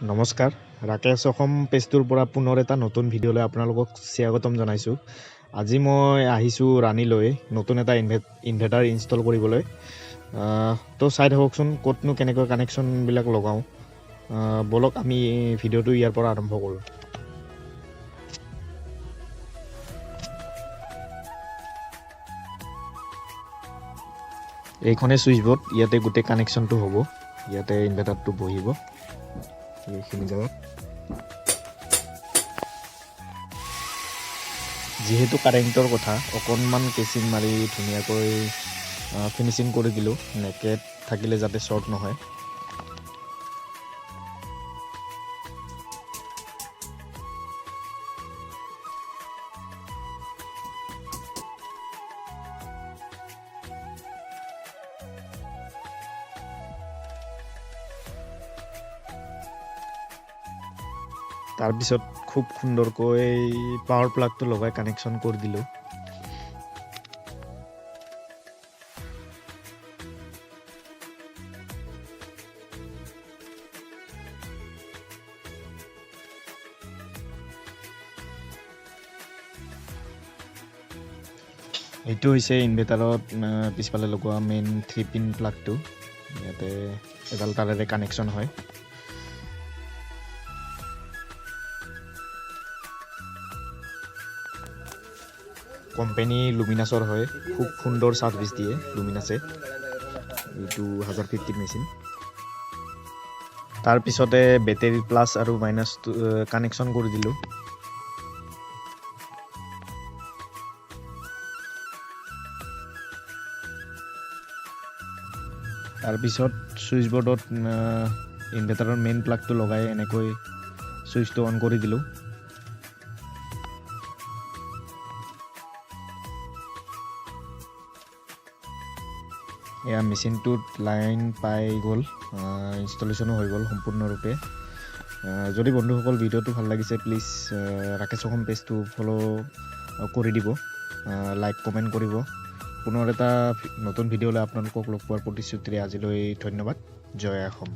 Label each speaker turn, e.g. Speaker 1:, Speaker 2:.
Speaker 1: নমস্কাৰ ৰাকেশ অসম পেজটোৰ পৰা পুনৰ এটা নতুন ভিডিঅ'লৈ আপোনালোকক স্বাগতম জনাইছোঁ। আজি মই আহিছোঁ ৰাণীলৈ নতুন এটা ইনভাৰ্টাৰ ইনষ্টল কৰিবলৈ। তো চাই থাককচোন ক'তনো কেনেকৈ কানেকশ্যনবিলাক লগাওঁ। বলক আমি ভিডিঅ'টো ইয়াৰ পৰা আৰম্ভ কৰোঁ। এইখনে ছুইচ বৰ্ড, ইয়াতে গোটেই কানেকশ্যনটো হ'ব। ইয়াতে ইনভাৰ্টাৰটো বহিব এইখিনি জেগাত। যিহেতু কাৰেণ্টৰ কথা অকণমান কেচিং মাৰি ধুনীয়াকৈ ফিনিচিং কৰি দিলোঁ, নেকেট থাকিলে যাতে শ্বৰ্ট নহয়। তাৰপিছত খুব সুন্দৰকৈ পাৱাৰ প্লাগটো লগাই কানেকশ্যন কৰি দিলোঁ। এইটো হৈছে ইনভাৰ্টাৰত পিছফালে লগোৱা মেইন 3 পিন প্লাগটো। ইয়াতে এডাল তাৰেৰে কানেকশ্যন হয়। কোম্পানী লুমিনাছৰ হয়, খুব সুন্দৰ ছাৰ্ভিচ দিয়ে লুমিনাছে। এইটো 1050 মেচিন। তাৰপিছতে বেটেৰী প্লাছ আৰু মাইনাছটো কানেকশ্যন কৰি দিলোঁ। তাৰপিছত ছুইচ বৰ্ডত ইনভাৰ্টাৰৰ মেইন প্লাগটো লগাই এনেকৈ ছুইচটো অন কৰি দিলোঁ। এয়া মেচিনটোত লাইন পাই গ'ল, ইনষ্টলেশ্যনো হৈ গ'ল সম্পূৰ্ণৰূপে। যদি বন্ধুসকল ভিডিঅ'টো ভাল লাগিছে প্লিজ ৰাকেশ অসম পেজটো ফ'ল' কৰি দিব, লাইক কমেণ্ট কৰিব। পুনৰ এটা নতুন ভিডিঅ'লৈ আপোনালোকক লগ পোৱাৰ প্ৰতিশ্ৰুতিৰে আজিলৈ ধন্যবাদ। জয় অসম।